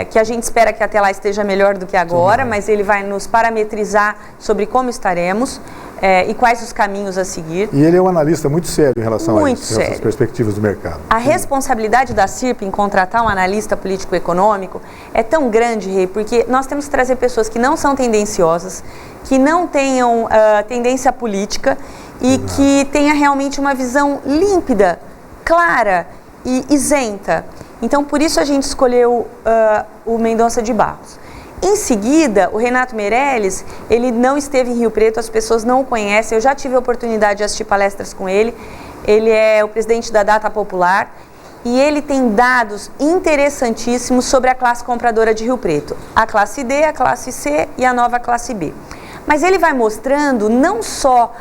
que a gente espera que até lá esteja melhor do que agora, mas ele vai nos parametrizar sobre como estaremos e quais os caminhos a seguir. E ele é um analista muito sério em relação a isso, sério. Essas perspectivas do mercado. A responsabilidade da CIRP em contratar um analista político-econômico é tão grande, Rei, porque nós temos que trazer pessoas que não são tendenciosas, que não tenham tendência política, e que tenha realmente uma visão límpida, clara e isenta. Então, por isso a gente escolheu o Mendonça de Barros. Em seguida, o Renato Meirelles, ele não esteve em Rio Preto, as pessoas não o conhecem, eu já tive a oportunidade de assistir palestras com ele. Ele é o presidente da Data Popular e ele tem dados interessantíssimos sobre a classe compradora de Rio Preto. A classe D, a classe C e a nova classe B. Mas ele vai mostrando não só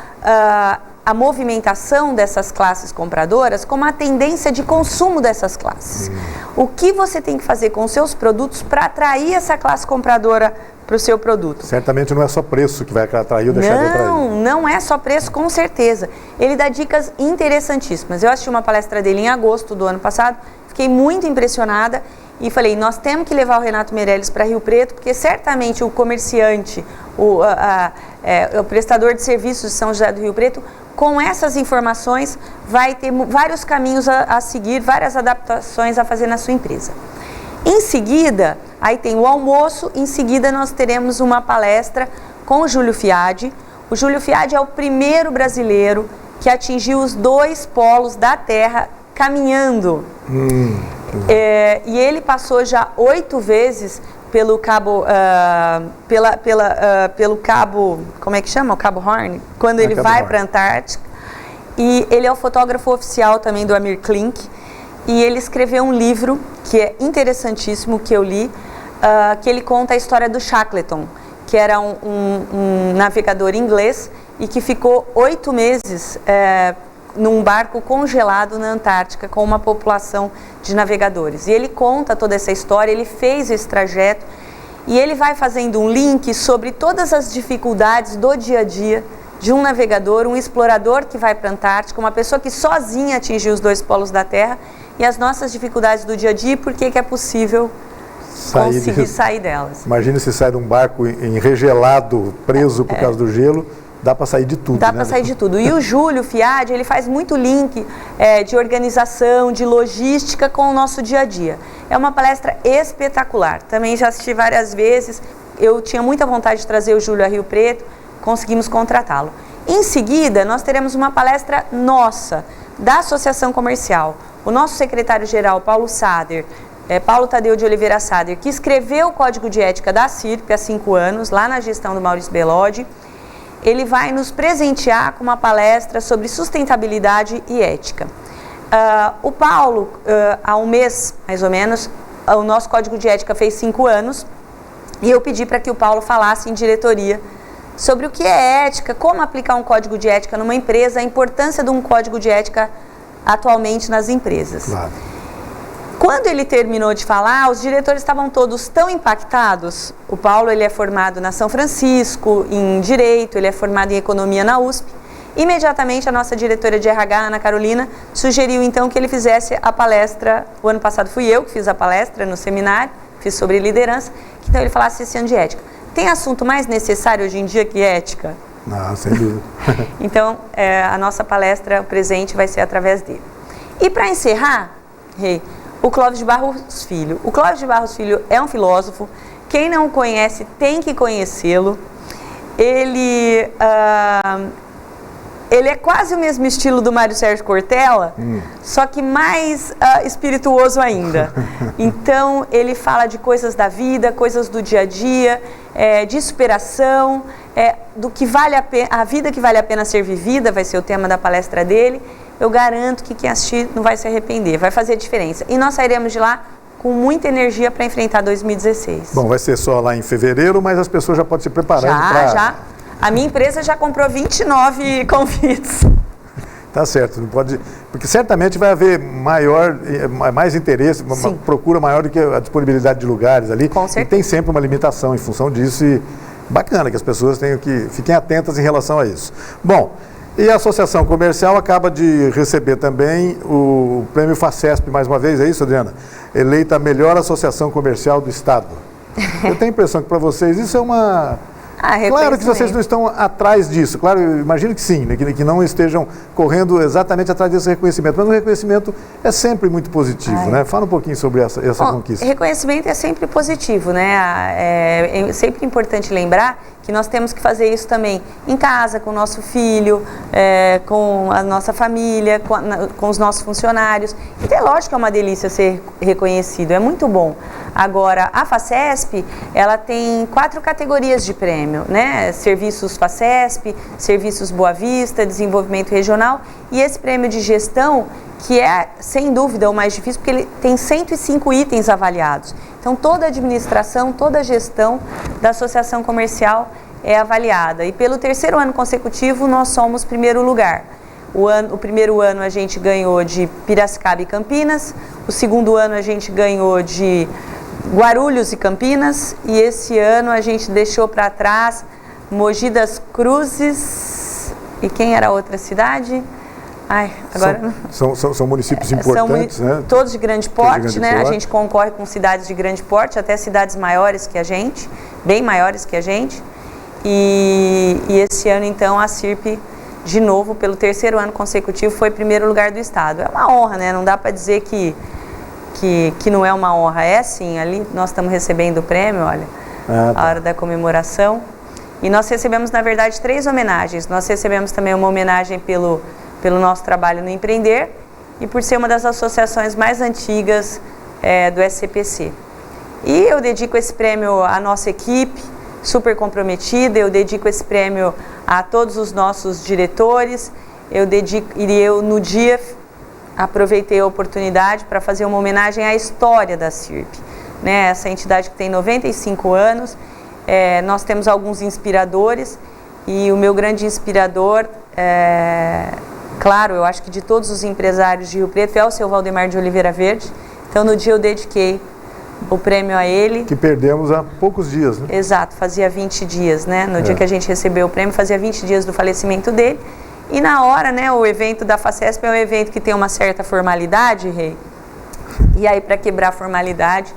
a movimentação dessas classes compradoras, como a tendência de consumo dessas classes. O que você tem que fazer com os seus produtos para atrair essa classe compradora para o seu produto. Certamente não é só preço que vai atrair ou deixar de atrair. Não é só preço, com certeza. Ele dá dicas interessantíssimas. Eu assisti uma palestra dele em agosto do ano passado, fiquei muito impressionada e falei, nós temos que levar o Renato Meirelles para Rio Preto, porque certamente o comerciante, o prestador de serviços de São José do Rio Preto, com essas informações, vai ter vários caminhos a seguir, várias adaptações a fazer na sua empresa. Em seguida, aí tem o almoço, em seguida nós teremos uma palestra com o Júlio Fiade. O Júlio Fiade é o primeiro brasileiro que atingiu os 2 polos da Terra caminhando. E ele passou já 8 vezes pelo cabo, pelo cabo, como é que chama? O Cabo Horn, quando ele vai para a Antártica. E ele é o fotógrafo oficial também do Amir Klink. E ele escreveu um livro que é interessantíssimo, que eu li, que ele conta a história do Shackleton, que era um navegador inglês e que ficou 8 meses num barco congelado na Antártica com uma população de navegadores. E ele conta toda essa história, ele fez esse trajeto e ele vai fazendo um link sobre todas as dificuldades do dia a dia de um navegador, um explorador que vai para a Antártica, uma pessoa que sozinha atingiu os 2 polos da Terra e as nossas dificuldades do dia a dia e por que é possível conseguir sair delas. Imagina se sai de um barco enregelado, preso por causa do gelo. Dá para sair de tudo, Dá para sair de tudo. E o Júlio Fiade, ele faz muito link de organização, de logística com o nosso dia a dia. É uma palestra espetacular. Também já assisti várias vezes. Eu tinha muita vontade de trazer o Júlio a Rio Preto, conseguimos contratá-lo. Em seguida, nós teremos uma palestra nossa, da Associação Comercial. O nosso secretário-geral, Paulo Sader, Paulo Tadeu de Oliveira Sader, que escreveu o Código de Ética da CIRP há 5 anos, lá na gestão do Maurício Bellodi. Ele vai nos presentear com uma palestra sobre sustentabilidade e ética. O Paulo, há um mês, mais ou menos, o nosso Código de Ética fez 5 anos, e eu pedi para que o Paulo falasse em diretoria sobre o que é ética, como aplicar um Código de Ética numa empresa, a importância de um Código de Ética atualmente nas empresas. Claro. Quando ele terminou de falar, os diretores estavam todos tão impactados. O Paulo, ele é formado na São Francisco, em Direito, ele é formado em Economia na USP. Imediatamente, a nossa diretora de RH, Ana Carolina, sugeriu então que ele fizesse a palestra. O ano passado fui eu que fiz a palestra no seminário, fiz sobre liderança, então ele falasse esse ano de ética. Tem assunto mais necessário hoje em dia que ética? Não, sem dúvida. Então, a nossa palestra, o presente, vai ser através dele. E para encerrar, o Clóvis de Barros Filho. O Clóvis de Barros Filho é um filósofo Quem não conhece tem que conhecê-lo. Ele é quase o mesmo estilo do Mário Sérgio Cortella, só que mais espirituoso ainda. Então, ele fala de coisas da vida, coisas do dia a dia, de superação, do que vale a pena, a vida que vale a pena ser vivida, vai ser o tema da palestra dele. Eu garanto que quem assistir não vai se arrepender, vai fazer diferença. E nós sairemos de lá com muita energia para enfrentar 2016. Bom, vai ser só lá em fevereiro, mas as pessoas já podem se preparando para... Já. A minha empresa já comprou 29 convites. Tá certo, não pode... Porque certamente vai haver mais interesse, uma procura maior do que a disponibilidade de lugares ali. Com certeza. E tem sempre uma limitação em função disso e bacana que as pessoas fiquem atentas em relação a isso. Bom, e a Associação Comercial acaba de receber também o Prêmio FACESP, mais uma vez, é isso, Adriana? Eleita a melhor associação comercial do Estado. Eu tenho a impressão que para vocês isso é uma... Claro que vocês não estão atrás disso, claro, eu imagino que sim, né, que não estejam correndo exatamente atrás desse reconhecimento, mas o reconhecimento é sempre muito positivo, né? Fala um pouquinho sobre essa conquista. Reconhecimento é sempre positivo, né? É sempre importante lembrar que nós temos que fazer isso também em casa, com o nosso filho, com a nossa família, com os nossos funcionários. Então é lógico que é uma delícia ser reconhecido, é muito bom. Agora, a FACESP, ela tem 4 categorias de prêmio, né? Serviços FACESP, Serviços Boa Vista, Desenvolvimento Regional e esse prêmio de gestão, que é, sem dúvida, o mais difícil, porque ele tem 105 itens avaliados. Então, toda a administração, toda a gestão da associação comercial é avaliada. E pelo 3º ano consecutivo, nós somos primeiro lugar. O primeiro ano a gente ganhou de Piracicaba e Campinas, o segundo ano a gente ganhou de Guarulhos e Campinas, e esse ano a gente deixou para trás Mogi das Cruzes e quem era a outra cidade? Agora são municípios importantes, né? Todos de grande porte, né? A gente concorre com cidades de grande porte, até cidades maiores que a gente, bem maiores que a gente. E esse ano, então, a CIRP, de novo, pelo 3º ano consecutivo, foi primeiro lugar do estado. É uma honra, né? Não dá para dizer que não é uma honra. É sim, ali nós estamos recebendo o prêmio, olha, a hora da comemoração. E nós recebemos, na verdade, 3 homenagens. Nós recebemos também uma homenagem pelo nosso trabalho no Empreender e por ser uma das associações mais antigas do SCPC. E eu dedico esse prêmio à nossa equipe, super comprometida, eu dedico esse prêmio a todos os nossos diretores, eu no dia aproveitei a oportunidade para fazer uma homenagem à história da CIRP, né? Essa entidade que tem 95 anos, nós temos alguns inspiradores e o meu grande inspirador claro, eu acho que de todos os empresários de Rio Preto é o seu Valdemar de Oliveira Verde. Então, no dia eu dediquei o prêmio a ele. Que perdemos há poucos dias, né? Exato, fazia 20 dias, né? No dia que a gente recebeu o prêmio, fazia 20 dias do falecimento dele. E na hora, né, o evento da FACESP é um evento que tem uma certa formalidade, Rei. E aí, para quebrar a formalidade,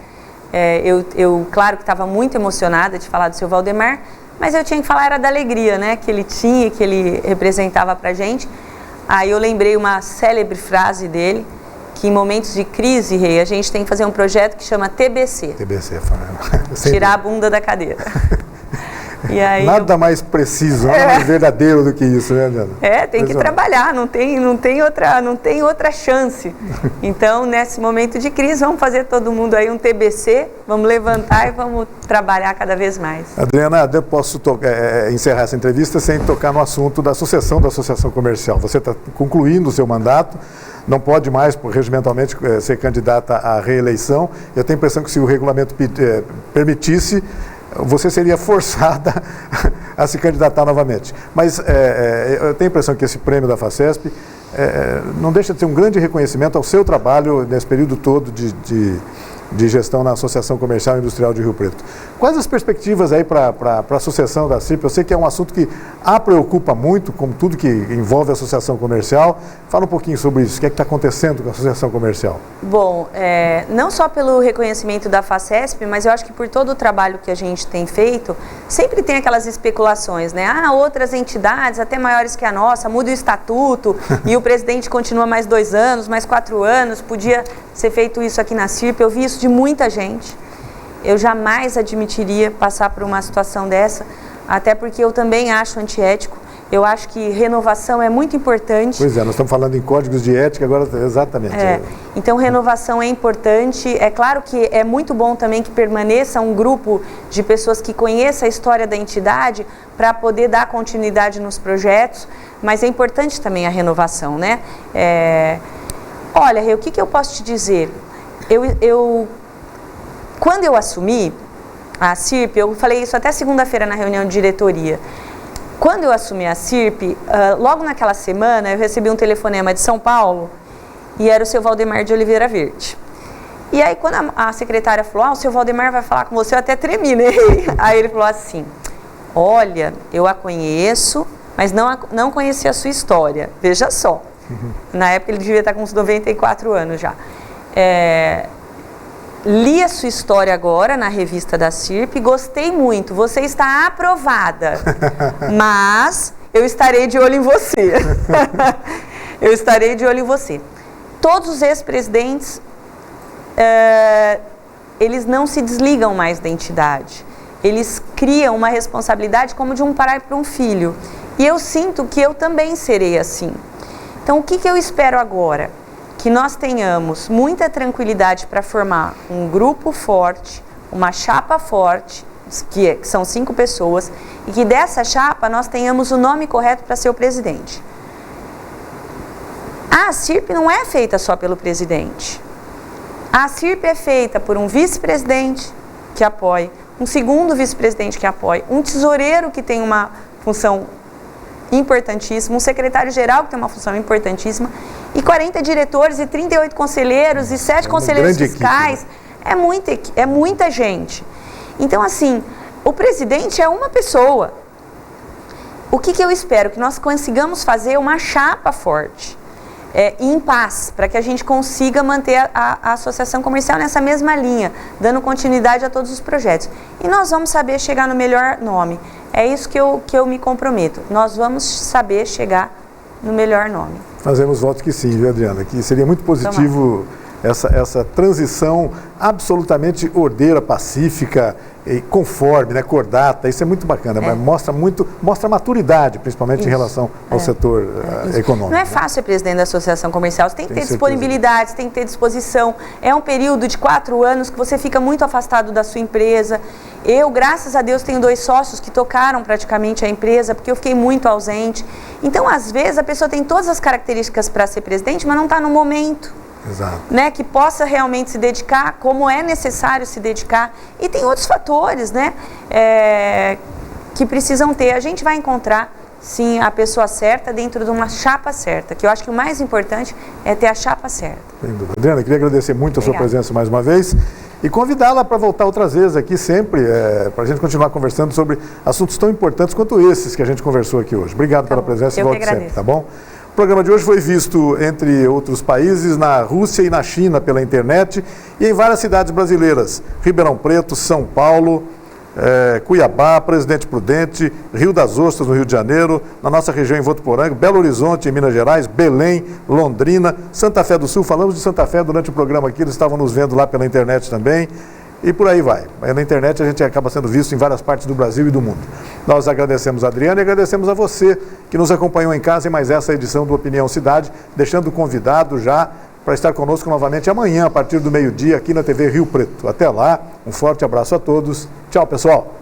eu claro que estava muito emocionada de falar do seu Valdemar, mas eu tinha que falar era da alegria, né, que ele tinha, que ele representava pra gente. Aí eu lembrei uma célebre frase dele, que em momentos de crise, Rei, a gente tem que fazer um projeto que chama TBC. TBC, tirar a bunda da cadeira. E aí nada mais preciso, nada mais verdadeiro do que isso, né, Adriana? Tem que trabalhar, não tem outra chance. Então, nesse momento de crise, vamos fazer todo mundo aí um TBC, vamos levantar e vamos trabalhar cada vez mais. Adriana, eu posso encerrar essa entrevista sem tocar no assunto da sucessão da Associação Comercial. Você está concluindo o seu mandato, não pode mais, regimentalmente, ser candidata à reeleição. Eu tenho a impressão que se o regulamento permitisse, você seria forçada a se candidatar novamente. Mas eu tenho a impressão que esse prêmio da FACESP não deixa de ser um grande reconhecimento ao seu trabalho nesse período todo de gestão na Associação Comercial e Industrial de Rio Preto. Quais as perspectivas aí para a sucessão da CIRP? Eu sei que é um assunto que a preocupa muito, como tudo que envolve a Associação Comercial. Fala um pouquinho sobre isso. O que é que está acontecendo com a Associação Comercial? Bom, não só pelo reconhecimento da FACESP, mas eu acho que por todo o trabalho que a gente tem feito, sempre tem aquelas especulações, né? Outras entidades, até maiores que a nossa, muda o estatuto e o presidente continua mais 2 anos, mais 4 anos, podia ser feito isso aqui na CIRP. Eu vi isso de muita gente. eu jamais admitiria passar por uma situação dessa, até porque eu também acho antiético. Eu acho que renovação é muito importante. Pois é, nós estamos falando em códigos de ética agora, exatamente. Então, renovação é importante. É claro que é muito bom também que permaneça um grupo de pessoas que conheça a história da entidade para poder dar continuidade nos projetos, mas é importante também a renovação, né? Olha, Rê, o que eu posso te dizer? Quando eu assumi a CIRP, eu falei isso até segunda-feira na reunião de diretoria. Quando eu assumi a CIRP, logo naquela semana, eu recebi um telefonema de São Paulo e era o seu Valdemar de Oliveira Verde. E aí, quando a secretária falou, o seu Valdemar vai falar com você, eu até tremi, né? Aí ele falou assim, olha, eu a conheço, mas não conhecia a sua história. Veja só. Na época ele devia estar com uns 94 anos já. Li a sua história agora na revista da CIRP, gostei muito, você está aprovada, mas eu estarei de olho em você. Eu estarei de olho em você. Todos os ex-presidentes, eles não se desligam mais da entidade. Eles criam uma responsabilidade como de um pai para um filho. E eu sinto que eu também serei assim. Então, o que eu espero agora? Que nós tenhamos muita tranquilidade para formar um grupo forte, uma chapa forte, que são 5 pessoas, e que dessa chapa nós tenhamos o nome correto para ser o presidente. A CIRP não é feita só pelo presidente. A CIRP é feita por um vice-presidente que apoie, um segundo vice-presidente que apoie, um tesoureiro que tem uma função importantíssima, um secretário-geral que tem uma função importantíssima, e 40 diretores, e 38 conselheiros, e 7 conselheiros fiscais. Equipe, né? É muita gente. Então, assim, o presidente é uma pessoa. O que eu espero? Que nós consigamos fazer uma chapa forte, em paz, para que a gente consiga manter a associação comercial nessa mesma linha, dando continuidade a todos os projetos. E nós vamos saber chegar no melhor nome. É isso que eu me comprometo. Nós vamos saber chegar no melhor nome. Fazemos votos que sim, viu, Adriana? Que seria muito positivo essa transição absolutamente ordeira, pacífica e conforme, né, cordata. Isso é muito bacana, mas mostra maturidade, principalmente em relação ao setor econômico. Não é fácil ser presidente da associação comercial, você tem que ter disponibilidade, você tem que ter disposição. É um período de 4 anos que você fica muito afastado da sua empresa. Eu, graças a Deus, tenho 2 sócios que tocaram praticamente a empresa, porque eu fiquei muito ausente. Então, às vezes, a pessoa tem todas as características para ser presidente, mas não está no momento. Exato. Né, que possa realmente se dedicar como é necessário se dedicar. E tem outros fatores, né, que precisam ter. A gente vai encontrar, sim, a pessoa certa dentro de uma chapa certa, que eu acho que o mais importante é ter a chapa certa. Sem dúvida. Adriana, queria agradecer muito a sua presença mais uma vez e convidá-la para voltar outras vezes aqui sempre, para a gente continuar conversando sobre assuntos tão importantes quanto esses que a gente conversou aqui hoje. Obrigado pela presença e volte sempre, tá bom? O programa de hoje foi visto, entre outros países, na Rússia e na China pela internet e em várias cidades brasileiras. Ribeirão Preto, São Paulo, Cuiabá, Presidente Prudente, Rio das Ostras, no Rio de Janeiro, na nossa região em Votuporanga, Belo Horizonte, em Minas Gerais, Belém, Londrina, Santa Fé do Sul. Falamos de Santa Fé durante o programa aqui, eles estavam nos vendo lá pela internet também. E por aí vai. Na internet a gente acaba sendo visto em várias partes do Brasil e do mundo. Nós agradecemos a Adriana e agradecemos a você que nos acompanhou em casa em mais essa edição do Opinião Cidade, deixando o convidado já para estar conosco novamente amanhã, a partir do meio-dia, aqui na TV Rio Preto. Até lá, um forte abraço a todos. Tchau, pessoal.